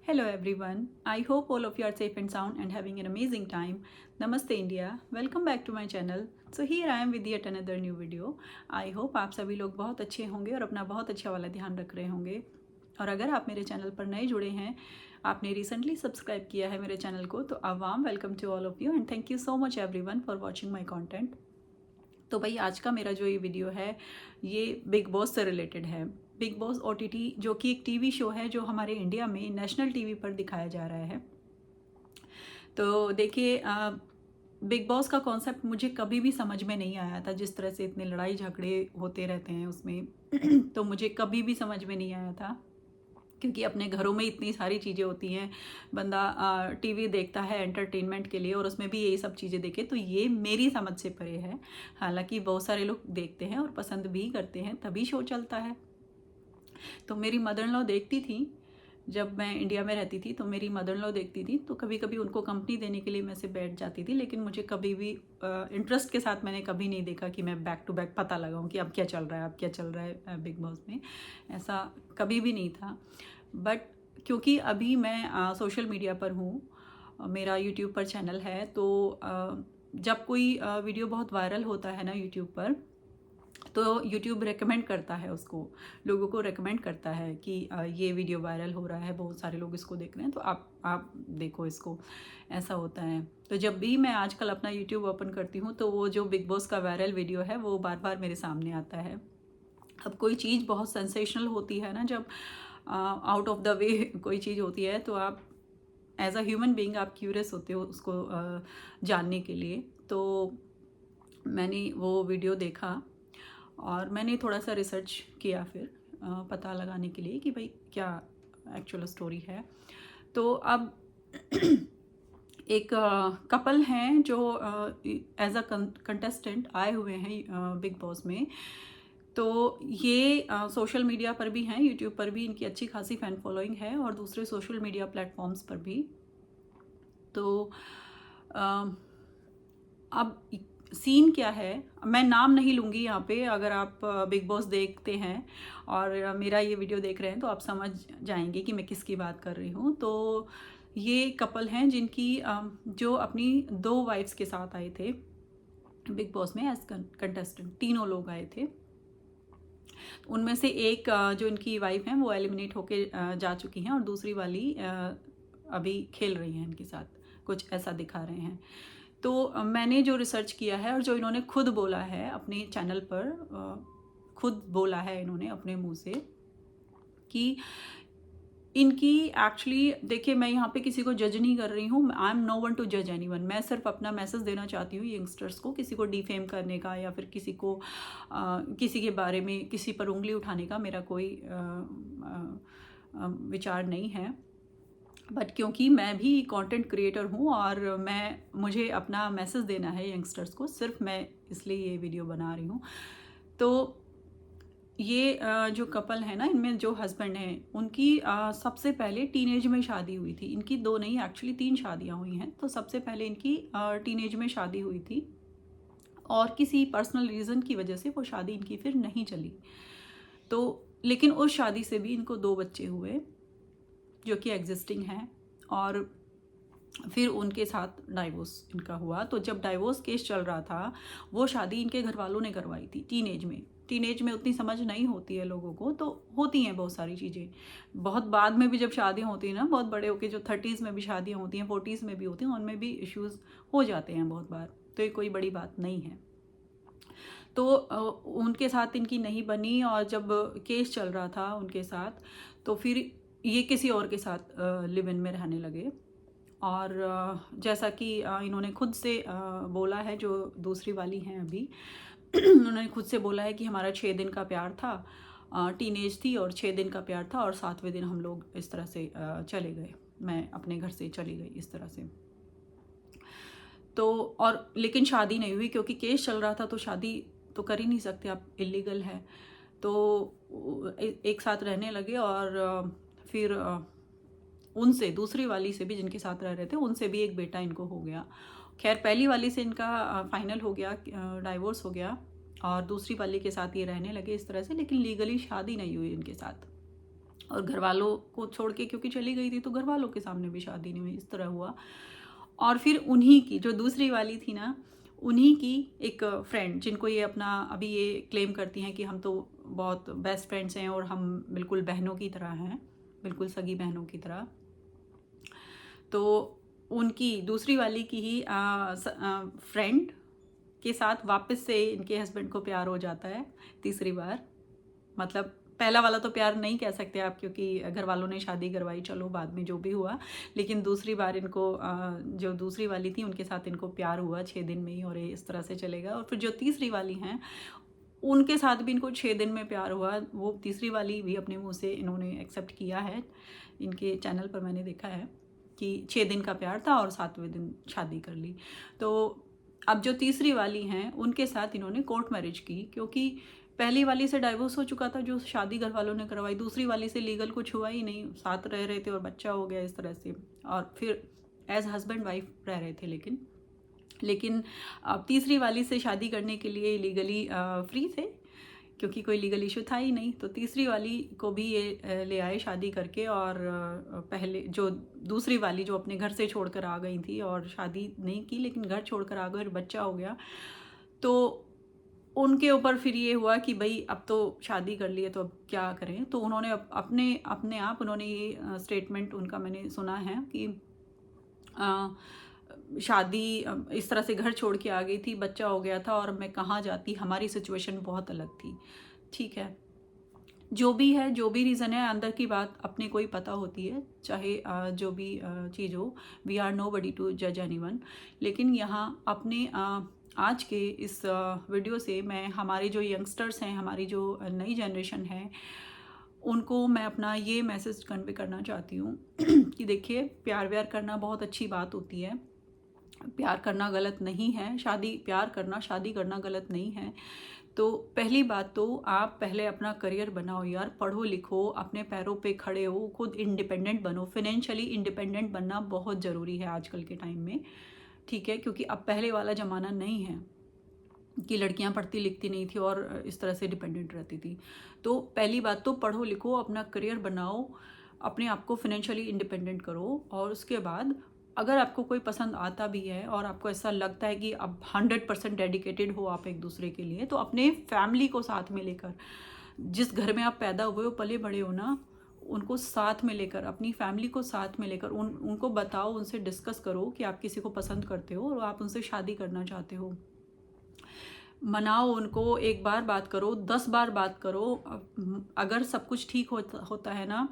Hello everyone. I hope all of you are safe and sound and having an amazing time. Namaste India. Welcome back to my channel. So here I am with yet another new video. I hope आप सभी लोग बहुत अच्छे होंगे और अपना बहुत अच्छा वाला ध्यान रख रहे होंगे। और अगर आप मेरे चैनल पर नए जुड़े हैं, आपने रिसेंटली सब्सक्राइब किया है मेरे चैनल को, तो a warm welcome to all of you and thank you so much everyone for watching my content. तो भाई आज का मेरा जो ये वीडियो है ये बिग बॉस से रिलेटेड है। बिग बॉस ओटीटी जो कि एक टीवी शो है जो हमारे इंडिया में नेशनल टीवी पर दिखाया जा रहा है। तो देखिए बिग बॉस का कॉन्सेप्ट मुझे कभी भी समझ में नहीं आया था, जिस तरह से इतने लड़ाई झगड़े होते रहते हैं उसमें तो मुझे कभी भी समझ में नहीं आया था, क्योंकि अपने घरों में इतनी सारी चीज़ें होती हैं। बंदा टीवी देखता है एंटरटेनमेंट के लिए और उसमें भी यही सब चीज़ें देखे, तो ये मेरी समझ से परे है। हालांकि बहुत सारे लोग देखते हैं और पसंद भी करते हैं, तभी शो चलता है। तो मेरी मदर इन लॉ देखती थी, जब मैं इंडिया में रहती थी तो मेरी मदर इन लॉ देखती थी, तो कभी कभी उनको कंपनी देने के लिए मैं से बैठ जाती थी। लेकिन मुझे कभी भी इंटरेस्ट के साथ मैंने कभी नहीं देखा कि मैं बैक टू बैक पता लगाऊं कि अब क्या चल रहा है, अब क्या चल रहा है बिग बॉस में। ऐसा कभी भी नहीं था। बट क्योंकि अभी मैं सोशल मीडिया पर हूँ, मेरा यूट्यूब पर चैनल है, तो जब कोई वीडियो बहुत वायरल होता है ना यूट्यूब पर, तो यूट्यूब रेकमेंड करता है उसको, लोगों को रेकमेंड करता है कि ये वीडियो वायरल हो रहा है, बहुत सारे लोग इसको देख रहे हैं, तो आप देखो इसको। ऐसा होता है। तो जब भी मैं आजकल अपना यूट्यूब ओपन करती हूँ तो वो जो बिग बॉस का वायरल वीडियो है वो बार बार मेरे सामने आता है। अब कोई चीज़ बहुत सेंसेशनल होती है ना, जब आउट ऑफ द वे कोई चीज़ होती है, तो आप एज अ ह्यूमन बीइंग आप क्यूरियस होते हो उसको जानने के लिए। तो मैंने वो वीडियो देखा और मैंने थोड़ा सा रिसर्च किया फिर पता लगाने के लिए कि भाई क्या एक्चुअल स्टोरी है। तो अब एक कपल हैं जो एज अ कंटेस्टेंट आए हुए हैं बिग बॉस में। तो ये सोशल मीडिया पर भी हैं, यूट्यूब पर भी इनकी अच्छी खासी फैन फॉलोइंग है और दूसरे सोशल मीडिया प्लेटफॉर्म्स पर भी। तो अ, अब सीन क्या है, मैं नाम नहीं लूँगी यहाँ पे। अगर आप बिग बॉस देखते हैं और मेरा ये वीडियो देख रहे हैं तो आप समझ जाएंगे कि मैं किसकी बात कर रही हूँ। तो ये कपल हैं जिनकी जो अपनी दो वाइफ्स के साथ आए थे बिग बॉस में एज कंटेस्टेंट, तीनों लोग आए थे। उनमें से एक जो इनकी वाइफ हैं वो एलिमिनेट होके जा चुकी हैं और दूसरी वाली अभी खेल रही हैं इनके साथ, कुछ ऐसा दिखा रहे हैं। तो मैंने जो रिसर्च किया है और जो इन्होंने खुद बोला है अपने चैनल पर, खुद बोला है इन्होंने अपने मुंह से कि इनकी एक्चुअली, देखिए मैं यहाँ पे किसी को जज नहीं कर रही हूँ, I am no one to जज एनी वन। मैं सिर्फ अपना मैसेज देना चाहती हूँ यंगस्टर्स को, किसी को डिफेम करने का या फिर किसी को किसी के बारे में किसी पर उंगली उठाने का मेरा कोई विचार नहीं है। बट क्योंकि मैं भी कंटेंट क्रिएटर हूँ और मुझे अपना मैसेज देना है यंगस्टर्स को, सिर्फ मैं इसलिए ये वीडियो बना रही हूँ। तो ये जो कपल है ना, इनमें जो हस्बैंड हैं उनकी सबसे पहले टीनेज में शादी हुई थी। इनकी दो नहीं, एक्चुअली तीन शादियाँ हुई हैं। तो सबसे पहले इनकी टीनेज में शादी हुई थी और किसी पर्सनल रीज़न की वजह से वो शादी इनकी फिर नहीं चली। तो लेकिन उस शादी से भी इनको दो बच्चे हुए जो कि एग्जिस्टिंग हैं, और फिर उनके साथ डाइवोर्स इनका हुआ। तो जब डाइवोर्स केस चल रहा था, वो शादी इनके घर वालों ने करवाई थी टीनेज में। टीनेज में उतनी समझ नहीं होती है लोगों को, तो होती हैं बहुत सारी चीज़ें। बहुत बाद में भी जब शादियाँ होती हैं ना, बहुत बड़े होके जो 30s में भी शादियाँ होती हैं, 40s में भी होती हैं, उनमें भी इश्यूज़ हो जाते हैं बहुत बार। तो ये कोई बड़ी बात नहीं है। तो उनके साथ इनकी नहीं बनी और जब केस चल रहा था उनके साथ, तो फिर ये किसी और के साथ लिव इन में रहने लगे। और जैसा कि इन्होंने खुद से बोला है, जो दूसरी वाली हैं अभी उन्होंने खुद से बोला है कि हमारा 6 दिन का प्यार था, टीनेज थी और 6 दिन का प्यार था, और 7वें दिन हम लोग इस तरह से चले गए, मैं अपने घर से चली गई इस तरह से। तो और लेकिन शादी नहीं हुई क्योंकि केस चल रहा था, तो शादी तो कर ही नहीं सकते आप, इलीगल है। तो एक साथ रहने लगे और फिर उनसे, दूसरी वाली से भी जिनके साथ रह रहे थे, उनसे भी एक बेटा इनको हो गया। खैर पहली वाली से इनका फाइनल हो गया, डाइवोर्स हो गया, और दूसरी वाली के साथ ये रहने लगे इस तरह से, लेकिन लीगली शादी नहीं हुई इनके साथ। और घर वालों को छोड़ के क्योंकि चली गई थी तो घर वालों के सामने भी शादी नहीं हुई, इस तरह हुआ। और फिर उन्हीं की जो दूसरी वाली थी ना, उन्हीं की एक फ्रेंड, जिनको ये अपना अभी ये क्लेम करती हैं कि हम तो बहुत बेस्ट फ्रेंड्स हैं और हम बिल्कुल बहनों की तरह हैं, बिल्कुल सगी बहनों की तरह। तो उनकी दूसरी वाली की ही फ्रेंड के साथ वापस से इनके हस्बैंड को प्यार हो जाता है तीसरी बार। मतलब पहला वाला तो प्यार नहीं कह सकते आप, क्योंकि घर वालों ने शादी करवाई, चलो बाद में जो भी हुआ। लेकिन दूसरी बार इनको जो दूसरी वाली थी उनके साथ इनको प्यार हुआ 6 दिन में ही, और ये इस तरह से चलेगा। और फिर जो तीसरी वाली हैं उनके साथ भी इनको 6 दिन में प्यार हुआ। वो तीसरी वाली भी अपने मुंह से इन्होंने एक्सेप्ट किया है, इनके चैनल पर मैंने देखा है कि 6 दिन का प्यार था और 7वें दिन शादी कर ली। तो अब जो तीसरी वाली हैं उनके साथ इन्होंने कोर्ट मैरिज की, क्योंकि पहली वाली से डाइवोर्स हो चुका था जो शादी घर वालों ने करवाई, दूसरी वाली से लीगल कुछ हुआ ही नहीं, साथ रह रहे थे और बच्चा हो गया इस तरह से, और फिर एज हस्बैंड वाइफ रह रहे थे। लेकिन अब तीसरी वाली से शादी करने के लिए लीगली फ्री थे, क्योंकि कोई लीगल इशू था ही नहीं। तो तीसरी वाली को भी ये ले आए शादी करके, और पहले जो दूसरी वाली जो अपने घर से छोड़कर आ गई थी और शादी नहीं की लेकिन घर छोड़कर आ गई और बच्चा हो गया, तो उनके ऊपर फिर ये हुआ कि भाई अब तो शादी कर लिए तो अब क्या करें। तो उन्होंने अपने अपने आप उन्होंने ये स्टेटमेंट उनका मैंने सुना है कि शादी इस तरह से घर छोड़ के आ गई थी, बच्चा हो गया था और मैं कहाँ जाती, हमारी सिचुएशन बहुत अलग थी। ठीक है, जो भी है, जो भी रीज़न है, अंदर की बात अपने को ही पता होती है, चाहे जो भी चीज़ हो। We are nobody to जज एनीवन। लेकिन यहाँ अपने आज के इस वीडियो से मैं हमारे जो यंगस्टर्स हैं, हमारी जो नई जनरेशन है, उनको मैं अपना ये मैसेज कन्वे करना चाहती हूँ कि देखिए, प्यार व्यार करना बहुत अच्छी बात होती है, प्यार करना गलत नहीं है, प्यार करना शादी करना गलत नहीं है। तो पहली बात तो आप पहले अपना करियर बनाओ यार, पढ़ो लिखो, अपने पैरों पे खड़े हो, खुद इंडिपेंडेंट बनो। फाइनेंशियली इंडिपेंडेंट बनना बहुत ज़रूरी है आजकल के टाइम में, ठीक है, क्योंकि अब पहले वाला ज़माना नहीं है कि लड़कियां पढ़ती लिखती नहीं थी और इस तरह से डिपेंडेंट रहती थी। तो पहली बात तो पढ़ो लिखो, अपना करियर बनाओ, अपने आप को फाइनेंशियली इंडिपेंडेंट करो। और उसके बाद अगर आपको कोई पसंद आता भी है और आपको ऐसा लगता है कि अब 100% डेडिकेटेड हो आप एक दूसरे के लिए, तो अपने फैमिली को साथ में लेकर, जिस घर में आप पैदा हुए हो, पले बड़े हो ना, उनको साथ में लेकर, अपनी फैमिली को साथ में लेकर उनको बताओ, उनसे डिस्कस करो कि आप किसी को पसंद करते हो और आप उनसे शादी करना चाहते हो। मनाओ उनको, एक बार बात करो, 10 बार बात करो। अगर सब कुछ ठीक होता है ना,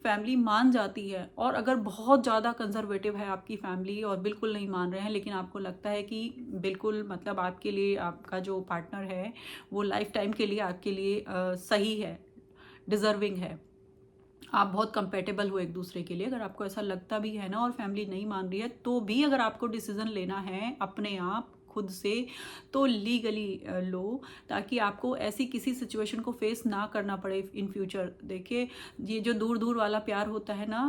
फैमिली मान जाती है। और अगर बहुत ज़्यादा कंजर्वेटिव है आपकी फैमिली और बिल्कुल नहीं मान रहे हैं, लेकिन आपको लगता है कि बिल्कुल मतलब आपके लिए आपका जो पार्टनर है वो लाइफ टाइम के लिए आपके लिए सही है, डिज़र्विंग है, आप बहुत कंपेटेबल हो एक दूसरे के लिए, अगर आपको ऐसा लगता भी है ना और फैमिली नहीं मान रही है, तो भी अगर आपको डिसीजन लेना है अपने आप खुद से, तो लीगली लो, ताकि आपको ऐसी किसी सिचुएशन को फेस ना करना पड़े इन फ्यूचर। देखिए, ये जो दूर दूर वाला प्यार होता है ना,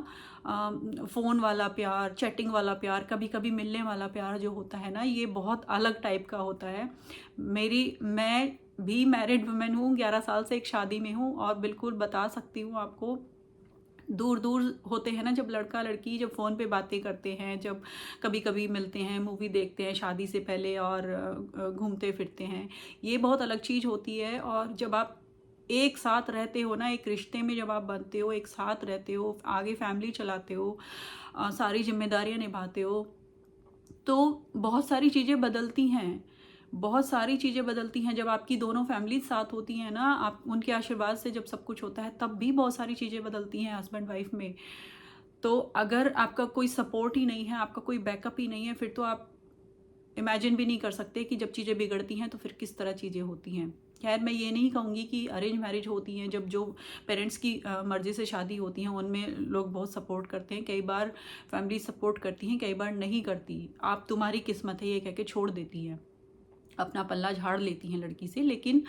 फ़ोन वाला प्यार, चैटिंग वाला प्यार, कभी कभी मिलने वाला प्यार जो होता है ना, ये बहुत अलग टाइप का होता है। मैं भी मैरिड वुमेन हूँ, 11 साल से एक शादी में हूँ, और बिल्कुल बता सकती हूँ आपको, दूर दूर होते हैं ना जब लड़का लड़की, जब फ़ोन पे बातें करते हैं, जब कभी कभी मिलते हैं, मूवी देखते हैं शादी से पहले और घूमते फिरते हैं, ये बहुत अलग चीज़ होती है। और जब आप एक साथ रहते हो ना, एक रिश्ते में जब आप बनते हो, एक साथ रहते हो, आगे फैमिली चलाते हो, सारी जिम्मेदारियां निभाते हो, तो बहुत सारी चीज़ें बदलती हैं, बहुत सारी चीज़ें बदलती हैं। जब आपकी दोनों फैमिली साथ होती हैं ना, आप उनके आशीर्वाद से जब सब कुछ होता है, तब भी बहुत सारी चीज़ें बदलती हैं हस्बैंड वाइफ में। तो अगर आपका कोई सपोर्ट ही नहीं है, आपका कोई बैकअप ही नहीं है, फिर तो आप इमेजिन भी नहीं कर सकते कि जब चीज़ें बिगड़ती हैं तो फिर किस तरह चीज़ें होती हैं। खैर, मैं ये नहीं कहूँगी कि अरेंज मैरिज होती हैं, जब जो पेरेंट्स की मर्ज़ी से शादी होती हैं, उनमें लोग बहुत सपोर्ट करते हैं। कई बार फैमिली सपोर्ट करती हैं, कई बार नहीं करती। आप तुम्हारी किस्मत है ये कह के छोड़ देती हैं, अपना पल्ला झाड़ लेती हैं लड़की से। लेकिन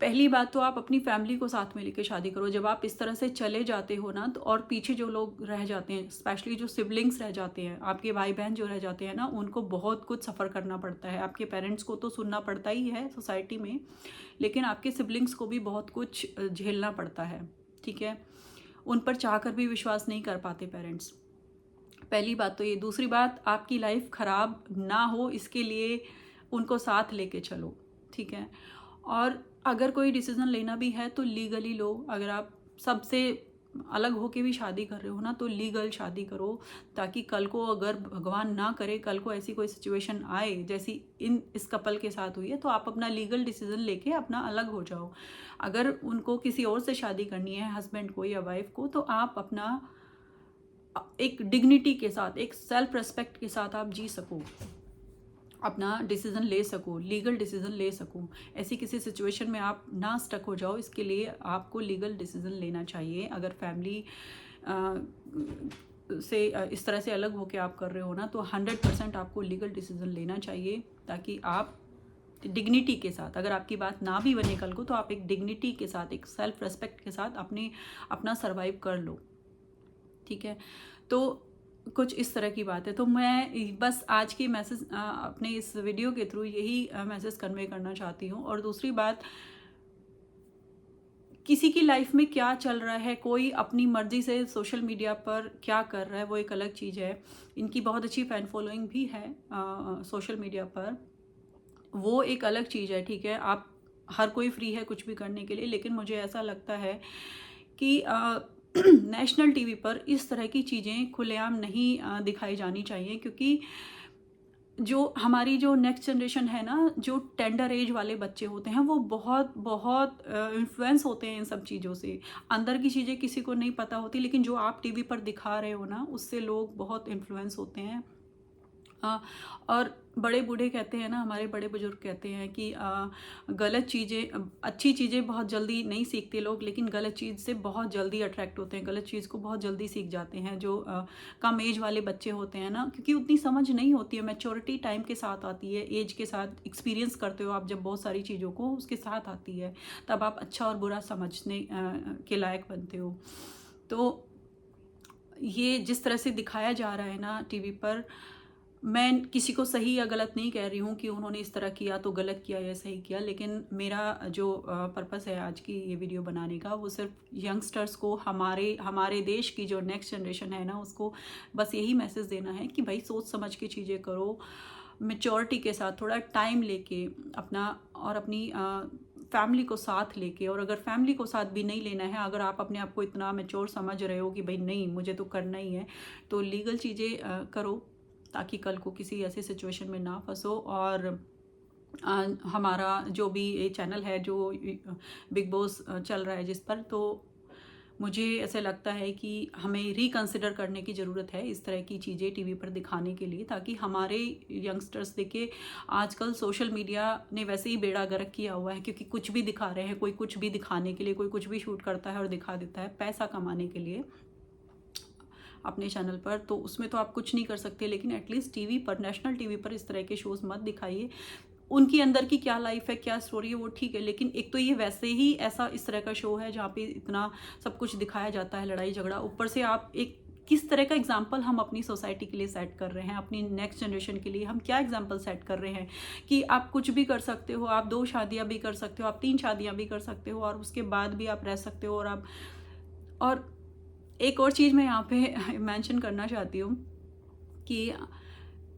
पहली बात तो आप अपनी फैमिली को साथ में लेके शादी करो। जब आप इस तरह से चले जाते हो ना, तो और पीछे जो लोग रह जाते हैं, स्पेशली जो सिबलिंग्स रह जाते हैं, आपके भाई बहन जो रह जाते हैं ना, उनको बहुत कुछ सफ़र करना पड़ता है। आपके पेरेंट्स को तो सुनना पड़ता ही है सोसाइटी में, लेकिन आपके सिबलिंग्स को भी बहुत कुछ झेलना पड़ता है, ठीक है। उन पर चाहकर भी विश्वास नहीं कर पाते पेरेंट्स। पहली बात तो ये। दूसरी बात, आपकी लाइफ ख़राब ना हो इसके लिए उनको साथ लेके चलो, ठीक है। और अगर कोई डिसीज़न लेना भी है तो लीगली लो। अगर आप सबसे अलग होके भी शादी कर रहे हो ना, तो लीगल शादी करो, ताकि कल को अगर भगवान ना करे कल को ऐसी कोई सिचुएशन आए जैसी इस कपल के साथ हुई है, तो आप अपना लीगल डिसीज़न लेके अपना अलग हो जाओ। अगर उनको किसी और से शादी करनी है, हस्बैंड को या वाइफ को, तो आप अपना एक डिग्निटी के साथ, एक सेल्फ रेस्पेक्ट के साथ आप जी सको, अपना डिसीज़न ले सको, लीगल डिसीज़न ले सको। ऐसी किसी सिचुएशन में आप ना स्टक हो जाओ, इसके लिए आपको लीगल डिसीज़न लेना चाहिए। अगर फैमिली से इस तरह से अलग होकर आप कर रहे हो ना, तो 100% आपको लीगल डिसीज़न लेना चाहिए, ताकि आप डिग्निटी के साथ, अगर आपकी बात ना भी बने कल को, तो आप एक डिग्निटी के साथ, एक सेल्फ रेस्पेक्ट के साथ अपना सर्वाइव कर लो, ठीक है। तो कुछ इस तरह की बात है। तो मैं बस आज की मैसेज अपने इस वीडियो के थ्रू यही मैसेज कन्वे करना चाहती हूँ। और दूसरी बात, किसी की लाइफ में क्या चल रहा है, कोई अपनी मर्जी से सोशल मीडिया पर क्या कर रहा है, वो एक अलग चीज़ है। इनकी बहुत अच्छी फ़ैन फॉलोइंग भी है सोशल मीडिया पर, वो एक अलग चीज़ है, ठीक है। आप हर कोई फ्री है कुछ भी करने के लिए, लेकिन मुझे ऐसा लगता है कि नेशनल टीवी पर इस तरह की चीज़ें खुलेआम नहीं दिखाई जानी चाहिए, क्योंकि जो नेक्स्ट जनरेशन है ना, जो टेंडर एज वाले बच्चे होते हैं, वो बहुत बहुत इन्फ्लुएंस होते हैं इन सब चीज़ों से। अंदर की चीज़ें किसी को नहीं पता होती, लेकिन जो आप टीवी पर दिखा रहे हो ना, उससे लोग बहुत इन्फ्लुएंस होते हैं। और बड़े बूढ़े कहते हैं ना, हमारे बड़े बुजुर्ग कहते हैं कि गलत चीज़ें, अच्छी चीज़ें बहुत जल्दी नहीं सीखते लोग, लेकिन गलत चीज़ से बहुत जल्दी अट्रैक्ट होते हैं, गलत चीज़ को बहुत जल्दी सीख जाते हैं जो कम एज वाले बच्चे होते हैं ना, क्योंकि उतनी समझ नहीं होती है। मैच्योरिटी टाइम के साथ आती है, एज के साथ एक्सपीरियंस करते हो आप जब बहुत सारी चीज़ों को, उसके साथ आती है, तब आप अच्छा और बुरा समझने के लायक बनते हो। तो ये जिस तरह से दिखाया जा रहा है ना टीवी पर, मैं किसी को सही या गलत नहीं कह रही हूँ कि उन्होंने इस तरह किया तो गलत किया या सही किया, लेकिन मेरा जो पर्पस है आज की ये वीडियो बनाने का, वो सिर्फ यंगस्टर्स को, हमारे देश की जो नेक्स्ट जनरेशन है ना, उसको बस यही मैसेज देना है कि भाई सोच समझ के चीज़ें करो, मेच्योरिटी के साथ, थोड़ा टाइम लेके अपनी फैमिली को साथ लेके। और अगर फैमिली को साथ भी नहीं लेना है, अगर आप अपने आप को इतना मेच्योर समझ रहे हो कि भाई नहीं मुझे तो करना ही है, तो लीगल चीज़ें करो, ताकि कल को किसी ऐसी सिचुएशन में ना फंसो। और हमारा जो भी ये चैनल है, जो बिग बॉस चल रहा है जिस पर, तो मुझे ऐसा लगता है कि हमें रिकंसिडर करने की ज़रूरत है इस तरह की चीज़ें टीवी पर दिखाने के लिए, ताकि हमारे यंगस्टर्स देखे। आजकल सोशल मीडिया ने वैसे ही बेड़ा गर्क किया हुआ है, क्योंकि कुछ भी दिखा रहे हैं, कोई कुछ भी दिखाने के लिए, कोई कुछ भी शूट करता है और दिखा देता है पैसा कमाने के लिए अपने चैनल पर। तो उसमें तो आप कुछ नहीं कर सकते, लेकिन एटलीस्ट टीवी पर, नेशनल टीवी पर इस तरह के शोज़ मत दिखाइए। उनकी अंदर की क्या लाइफ है, क्या स्टोरी है, वो ठीक है, लेकिन एक तो ये वैसे ही ऐसा इस तरह का शो है जहाँ पे इतना सब कुछ दिखाया जाता है, लड़ाई झगड़ा, ऊपर से आप एक किस तरह का एग्जाम्पल हम अपनी सोसाइटी के लिए सेट कर रहे हैं, अपनी नेक्स्ट जनरेशन के लिए हम क्या एग्जाम्पल सेट कर रहे हैं कि आप कुछ भी कर सकते हो, आप 2 शादियाँ भी कर सकते हो, आप 3 शादियाँ भी कर सकते हो, और उसके बाद भी आप रह सकते हो। और एक और चीज़ मैं यहाँ पे मेंशन करना चाहती हूँ कि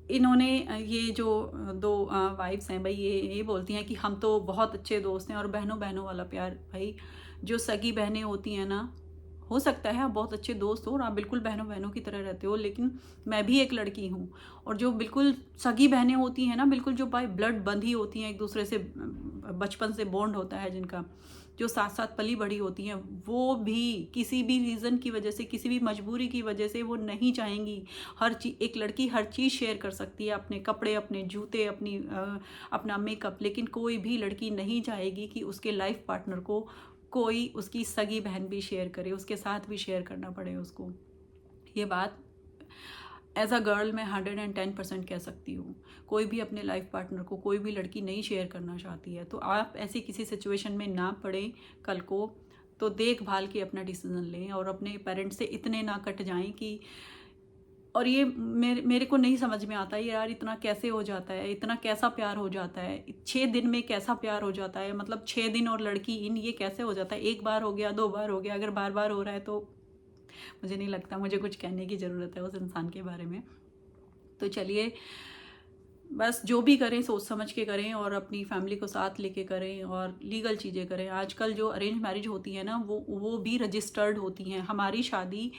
इन्होंने ये जो 2 वाइफ्स हैं भाई, ये बोलती हैं कि हम तो बहुत अच्छे दोस्त हैं, और बहनों बहनों वाला प्यार। भाई जो सगी बहनें होती हैं ना, हो सकता है आप बहुत अच्छे दोस्त हो और आप बिल्कुल बहनों बहनों की तरह रहते हो, लेकिन मैं भी एक लड़की हूँ। और जो बिल्कुल सगी बहनें होती हैं ना, बिल्कुल जो बाय ब्लड बंधी होती हैं, एक दूसरे से बचपन से बॉन्ड होता है जिनका, जो साथ साथ पली बड़ी होती हैं, वो भी किसी भी रीज़न की वजह से, किसी भी मजबूरी की वजह से वो नहीं चाहेंगी। हर चीज़, एक लड़की हर चीज़ शेयर कर सकती है, अपने कपड़े, अपने जूते, अपना मेकअप, लेकिन कोई भी लड़की नहीं चाहेगी कि उसके लाइफ पार्टनर को कोई उसकी सगी बहन भी शेयर करे, उसके साथ भी शेयर करना पड़े उसको। ये बात एज अ गर्ल मैं 110% कह सकती हूँ। कोई भी अपने लाइफ पार्टनर को, कोई भी लड़की नहीं शेयर करना चाहती है, तो आप ऐसी किसी सिचुएशन में ना पड़े कल को, तो देखभाल के अपना डिसीजन लें और अपने पेरेंट्स से इतने ना कट जाएं कि, और ये मेरे को नहीं समझ में आता है यार, इतना कैसे हो जाता है, इतना कैसा प्यार हो जाता है, 6 दिन में कैसा प्यार हो जाता है, मतलब 6 दिन और लड़की इन, ये कैसे हो जाता है? एक बार हो गया, 2 बार हो गया, अगर बार बार हो रहा है तो मुझे नहीं लगता मुझे कुछ कहने की ज़रूरत है उस इंसान के बारे में। तो चलिए, बस जो भी करें सोच समझ के करें और अपनी फैमिली को साथ लेके करें और लीगल चीज़ें करें। आजकल जो अरेंज मैरिज होती है ना, वो भी रजिस्टर्ड होती हैं। हमारी शादी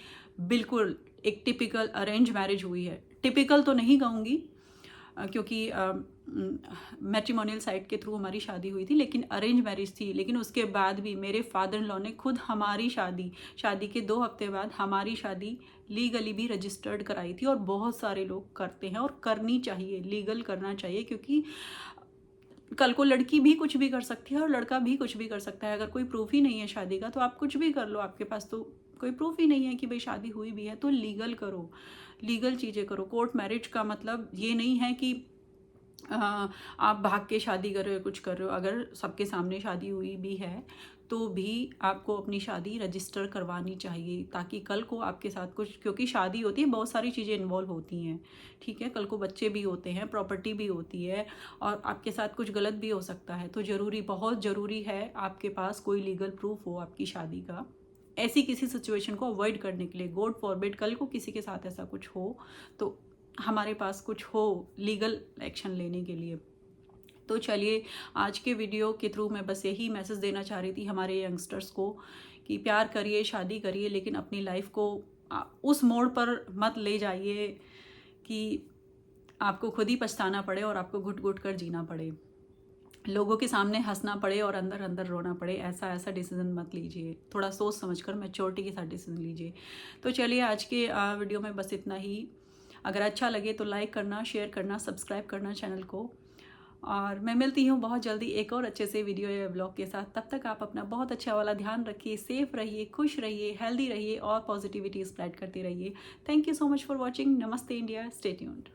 बिल्कुल एक टिपिकल अरेंज मैरिज हुई है। टिपिकल तो नहीं कहूँगी क्योंकि मैट्रिमोनियल साइट के थ्रू हमारी शादी हुई थी, लेकिन अरेंज मैरिज थी। लेकिन उसके बाद भी मेरे फादर इन लॉ ने खुद हमारी शादी के 2 हफ्ते बाद हमारी शादी लीगली भी रजिस्टर्ड कराई थी। और बहुत सारे लोग करते हैं और करनी चाहिए, लीगल करना चाहिए, क्योंकि कल को लड़की भी कुछ भी कर सकती है और लड़का भी कुछ भी कर सकता है। अगर कोई प्रूफ ही नहीं है शादी का तो आप कुछ भी कर लो, आपके पास तो कोई प्रूफ ही नहीं है कि भाई शादी हुई भी है। तो लीगल करो, लीगल चीज़ें करो। कोर्ट मैरिज का मतलब ये नहीं है कि आप भाग के शादी कर रहे हो, कुछ कर रहे हो। अगर सबके सामने शादी हुई भी है तो भी आपको अपनी शादी रजिस्टर करवानी चाहिए, ताकि कल को आपके साथ कुछ, क्योंकि शादी होती है बहुत सारी चीज़ें इन्वॉल्व होती हैं, ठीक है। कल को बच्चे भी होते हैं, प्रॉपर्टी भी होती है और आपके साथ कुछ गलत भी हो सकता है। तो ज़रूरी, बहुत ज़रूरी है आपके पास कोई लीगल प्रूफ हो आपकी शादी का, ऐसी किसी सिचुएशन को अवॉइड करने के लिए। गॉड फॉरबिड कल को किसी के साथ ऐसा कुछ हो तो हमारे पास कुछ हो लीगल एक्शन लेने के लिए। तो चलिए, आज के वीडियो के थ्रू मैं बस यही मैसेज देना चाह रही थी हमारे यंगस्टर्स को कि प्यार करिए, शादी करिए, लेकिन अपनी लाइफ को उस मोड़ पर मत ले जाइए कि आपको खुद ही पछताना पड़े और आपको घुट घुट कर जीना पड़े, लोगों के सामने हंसना पड़े और अंदर अंदर रोना पड़े। ऐसा डिसीजन मत लीजिए, थोड़ा सोच समझकर मैच्योरिटी के साथ डिसीजन लीजिए। तो चलिए, आज के वीडियो में बस इतना ही। अगर अच्छा लगे तो लाइक करना, शेयर करना, सब्सक्राइब करना चैनल को। और मैं मिलती हूँ बहुत जल्दी एक और अच्छे से वीडियो या ब्लॉग के साथ। तब तक आप अपना बहुत अच्छा वाला ध्यान रखिए, सेफ रहिए, खुश रहिए, हेल्दी रहिए और पॉजिटिविटी स्प्रेड करते रहिए। Thank you so much for watching. नमस्ते इंडिया, स्टे ट्यून्ड।